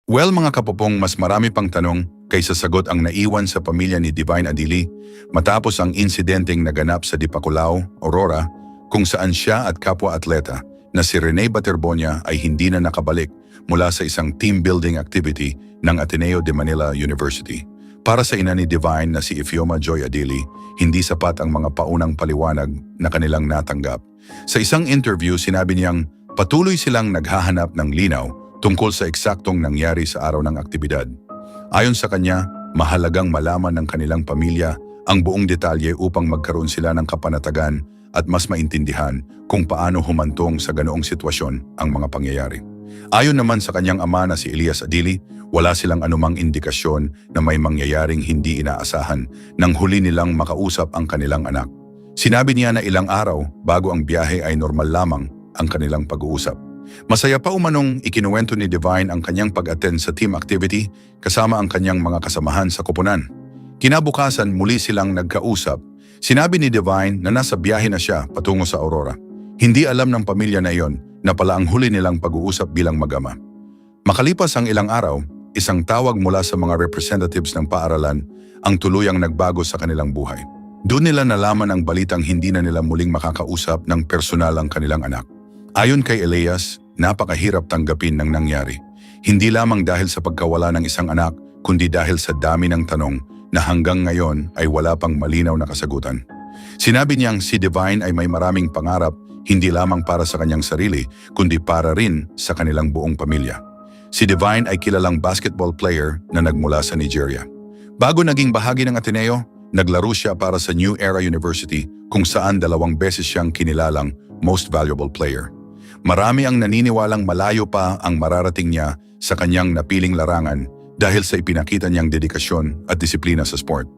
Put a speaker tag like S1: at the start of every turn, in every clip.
S1: Well mga kapopong, mas marami pang tanong kaysa sagot ang naiwan sa pamilya ni Divine Adili matapos ang insidenteng naganap sa Dipaculao, Aurora, kung saan siya at kapwa-atleta na si Rene Baterbonia ay hindi na nakabalik mula sa isang team building activity ng Ateneo de Manila University. Para sa ina ni Divine na si Ifioma Joy Adili, hindi sapat ang mga paunang paliwanag na kanilang natanggap. Sa isang interview, sinabi niyang patuloy silang naghahanap ng linaw tungkol sa eksaktong nangyari sa araw ng aktibidad. Ayon sa kanya, mahalagang malaman ng kanilang pamilya ang buong detalye upang magkaroon sila ng kapanatagan at mas maintindihan kung paano humantong sa ganoong sitwasyon ang mga pangyayari. Ayon naman sa kanyang ama na si Elias Adili, wala silang anumang indikasyon na may mangyayaring hindi inaasahan nang huli nilang makausap ang kanilang anak. Sinabi niya na ilang araw bago ang biyahe ay normal lamang ang kanilang pag-uusap. Masaya pa umanong ikinuwento ni Divine ang kanyang pag-attend sa team activity kasama ang kanyang mga kasamahan sa koponan. Kinabukasan muli silang nagkausap. Sinabi ni Divine na nasa biyahe na siya patungo sa Aurora. Hindi alam ng pamilya na iyon na pala ang huli nilang pag-uusap bilang mag-ama. Makalipas ang ilang araw, isang tawag mula sa mga representatives ng paaralan ang tuluyang nagbago sa kanilang buhay. Doon nila nalaman ang balitang hindi na nila muling makakausap ng personal ang kanilang anak. Ayon kay Elias, napakahirap tanggapin ng nangyari. Hindi lamang dahil sa pagkawala ng isang anak, kundi dahil sa dami ng tanong na hanggang ngayon ay wala pang malinaw na kasagutan. Sinabi niyang si Divine ay may maraming pangarap, hindi lamang para sa kanyang sarili, kundi para rin sa kanilang buong pamilya. Si Divine ay kilalang basketball player na nagmula sa Nigeria. Bago naging bahagi ng Ateneo, naglaro siya para sa New Era University kung saan 2 beses siyang kinilalang Most Valuable Player. Marami ang naniniwalang malayo pa ang mararating niya sa kanyang napiling larangan dahil sa ipinakita niyang dedikasyon at disiplina sa sport.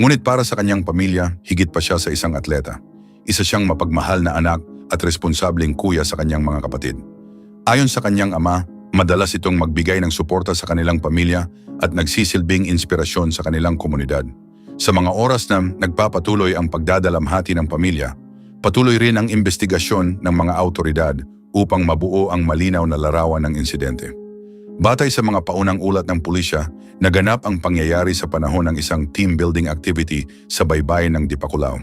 S1: Ngunit para sa kanyang pamilya, higit pa siya sa isang atleta. Isa siyang mapagmahal na anak at responsableng kuya sa kanyang mga kapatid. Ayon sa kanyang ama, madalas itong magbigay ng suporta sa kanilang pamilya at nagsisilbing inspirasyon sa kanilang komunidad. Sa mga oras na nagpapatuloy ang pagdadalamhati ng pamilya, patuloy rin ang investigasyon ng mga awtoridad upang mabuo ang malinaw na larawan ng insidente. Batay sa mga paunang ulat ng pulisya, naganap ang pangyayari sa panahon ng isang team building activity sa baybayin ng Dipaculao.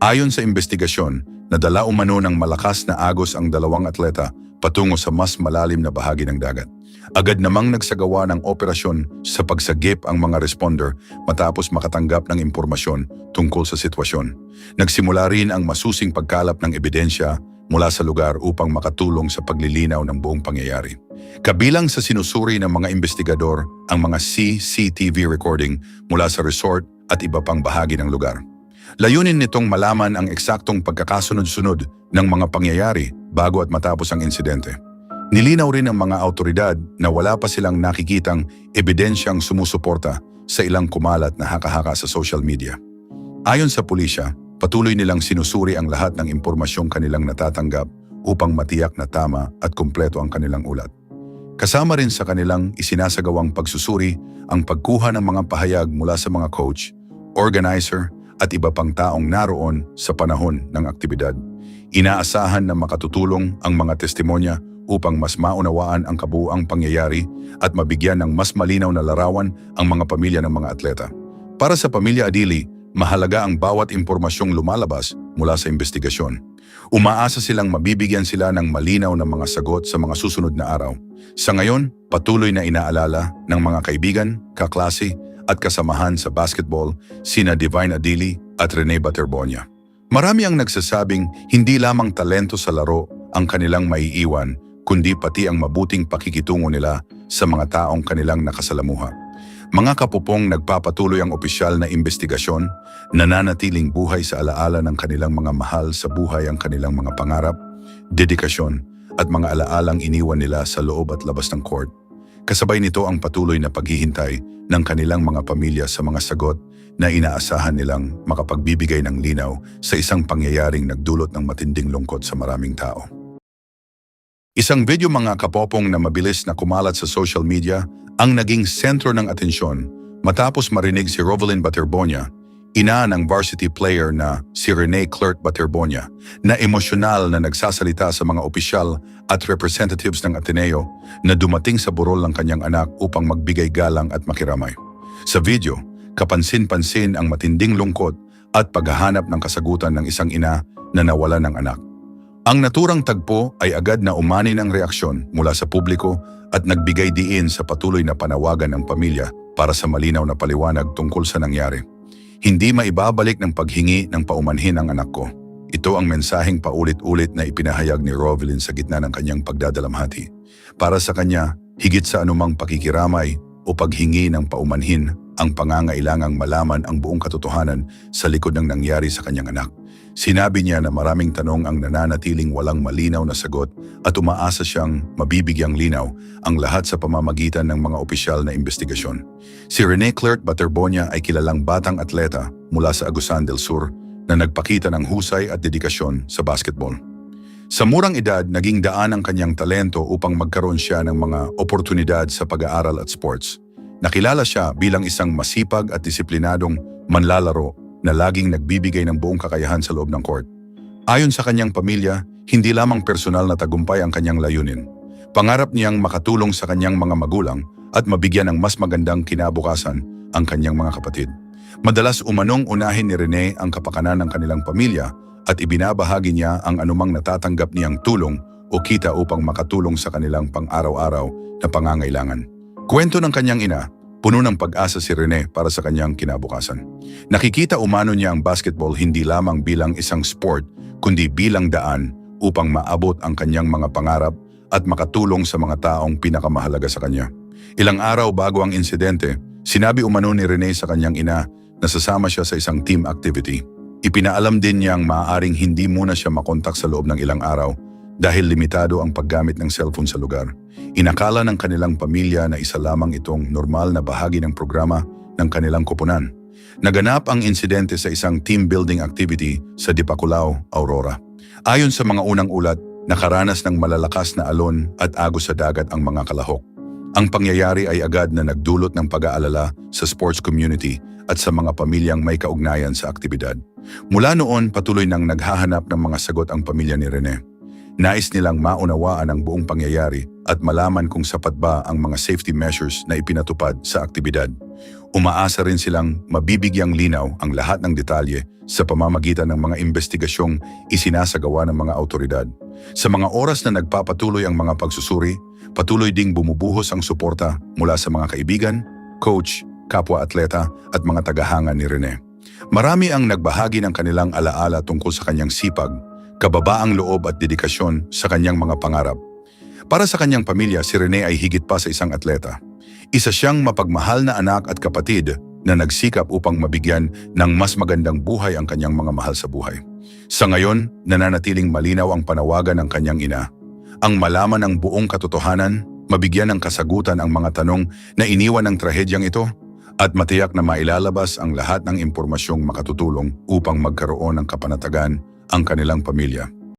S1: Ayon sa investigasyon, nadala umano ng malakas na agos ang 2 atleta patungo sa mas malalim na bahagi ng dagat. Agad namang nagsagawa ng operasyon sa pagsagip ang mga responder matapos makatanggap ng impormasyon tungkol sa sitwasyon. Nagsimula rin ang masusing pagkalap ng ebidensya mula sa lugar upang makatulong sa paglilinaw ng buong pangyayari. Kabilang sa sinusuri ng mga investigador ang mga CCTV recording mula sa resort at iba pang bahagi ng lugar. Layunin nitong malaman ang eksaktong pagkakasunod-sunod ng mga pangyayari bago at matapos ang insidente. Nilinaw rin ng mga awtoridad na wala pa silang nakikitang ebidensyang sumusuporta sa ilang kumalat na haka-haka sa social media. Ayon sa pulisya, patuloy nilang sinusuri ang lahat ng impormasyong kanilang natatanggap upang matiyak na tama at kumpleto ang kanilang ulat. Kasama rin sa kanilang isinasagawang pagsusuri ang pagkuha ng mga pahayag mula sa mga coach, organizer at iba pang taong naroon sa panahon ng aktibidad. Inaasahan na makatutulong ang mga testimonya upang mas maunawaan ang kabuuang pangyayari at mabigyan ng mas malinaw na larawan ang mga pamilya ng mga atleta. Para sa pamilya Adili, mahalaga ang bawat impormasyong lumalabas mula sa investigasyon. Umaasa silang mabibigyan sila ng malinaw na mga sagot sa mga susunod na araw. Sa ngayon, patuloy na inaalala ng mga kaibigan, kaklase at kasamahan sa basketball sina Divine Adili at Rene Baterbonia. Marami ang nagsasabing hindi lamang talento sa laro ang kanilang maiiwan, kundi pati ang mabuting pakikitungo nila sa mga taong kanilang nakasalamuha. Mga kapupong, nagpapatuloy ang opisyal na investigasyon, nananatiling buhay sa alaala ng kanilang mga mahal sa buhay ang kanilang mga pangarap, dedikasyon at mga alaalang iniwan nila sa loob at labas ng court. Kasabay nito ang patuloy na paghihintay ng kanilang mga pamilya sa mga sagot na inaasahan nilang makapagbibigay ng linaw sa isang pangyayaring nagdulot ng matinding lungkot sa maraming tao. Isang video mga kapopong na mabilis na kumalat sa social media ang naging sentro ng atensyon matapos marinig si Rovelyn Baterbonia, ina ng varsity player na si Rene Clerc Baterbonia, na emosyonal na nagsasalita sa mga opisyal at representatives ng Ateneo na dumating sa burol ng kanyang anak upang magbigay galang at makiramay. Sa video, kapansin-pansin ang matinding lungkot at paghahanap ng kasagutan ng isang ina na nawala ng anak. Ang naturang tagpo ay agad na umani ng reaksyon mula sa publiko at nagbigay diin sa patuloy na panawagan ng pamilya para sa malinaw na paliwanag tungkol sa nangyari. Hindi maibabalik ng paghingi ng paumanhin ang anak ko. Ito ang mensaheng paulit-ulit na ipinahayag ni Rovelyn sa gitna ng kanyang pagdadalamhati. Para sa kanya, higit sa anumang pakikiramay o paghingi ng paumanhin, ang pangangailangang malaman ang buong katotohanan sa likod ng nangyari sa kanyang anak. Sinabi niya na maraming tanong ang nananatiling walang malinaw na sagot at umaasa siyang mabibigyang linaw ang lahat sa pamamagitan ng mga opisyal na investigasyon. Si Rene Clerc Baterbonia ay kilalang batang atleta mula sa Agusan del Sur na nagpakita ng husay at dedikasyon sa basketball. Sa murang edad, naging daan ang kanyang talento upang magkaroon siya ng mga oportunidad sa pag-aaral at sports. Nakilala siya bilang isang masipag at disiplinadong manlalaro na laging nagbibigay ng buong kakayahan sa loob ng court. Ayon sa kanyang pamilya, hindi lamang personal na tagumpay ang kanyang layunin. Pangarap niyang makatulong sa kanyang mga magulang at mabigyan ng mas magandang kinabukasan ang kanyang mga kapatid. Madalas umanong unahin ni Rene ang kapakanan ng kanilang pamilya at ibinabahagi niya ang anumang natatanggap niyang tulong o kita upang makatulong sa kanilang pang-araw-araw na pangangailangan. Kwento ng kanyang ina, puno ng pag-asa si Rene para sa kanyang kinabukasan. Nakikita umano niya ang basketball hindi lamang bilang isang sport, kundi bilang daan upang maabot ang kanyang mga pangarap at makatulong sa mga taong pinakamahalaga sa kanya. Ilang araw bago ang insidente, sinabi umano ni Rene sa kanyang ina na sasama siya sa isang team activity. Ipinaalam din niyang maaaring hindi muna siya makontak sa loob ng ilang araw dahil limitado ang paggamit ng cellphone sa lugar. Inakala ng kanilang pamilya na isa lamang itong normal na bahagi ng programa ng kanilang koponan. Naganap ang insidente sa isang team building activity sa Dipaculao, Aurora. Ayon sa mga unang ulat, nakaranas ng malalakas na alon at agos sa dagat ang mga kalahok. Ang pangyayari ay agad na nagdulot ng pag-aalala sa sports community at sa mga pamilyang may kaugnayan sa aktibidad. Mula noon, patuloy nang naghahanap ng mga sagot ang pamilya ni Rene. Nais nilang maunawaan ang buong pangyayari at malaman kung sapat ba ang mga safety measures na ipinatupad sa aktibidad. Umaasa rin silang mabibigyang linaw ang lahat ng detalye sa pamamagitan ng mga investigasyong isinasagawa ng mga autoridad. Sa mga oras na nagpapatuloy ang mga pagsusuri, patuloy ding bumubuhos ang suporta mula sa mga kaibigan, coach, kapwa-atleta at mga tagahanga ni Rene. Marami ang nagbahagi ng kanilang alaala tungkol sa kanyang sipag, kababaang loob at dedikasyon sa kanyang mga pangarap. Para sa kanyang pamilya, si Rene ay higit pa sa isang atleta. Isa siyang mapagmahal na anak at kapatid na nagsikap upang mabigyan ng mas magandang buhay ang kanyang mga mahal sa buhay. Sa ngayon, nananatiling malinaw ang panawagan ng kanyang ina. Ang malaman ng buong katotohanan, mabigyan ng kasagutan ang mga tanong na iniwan ng trahedyang ito, at matiyak na mailalabas ang lahat ng impormasyong makatutulong upang magkaroon ng kapanatagan ang kanilang pamilya.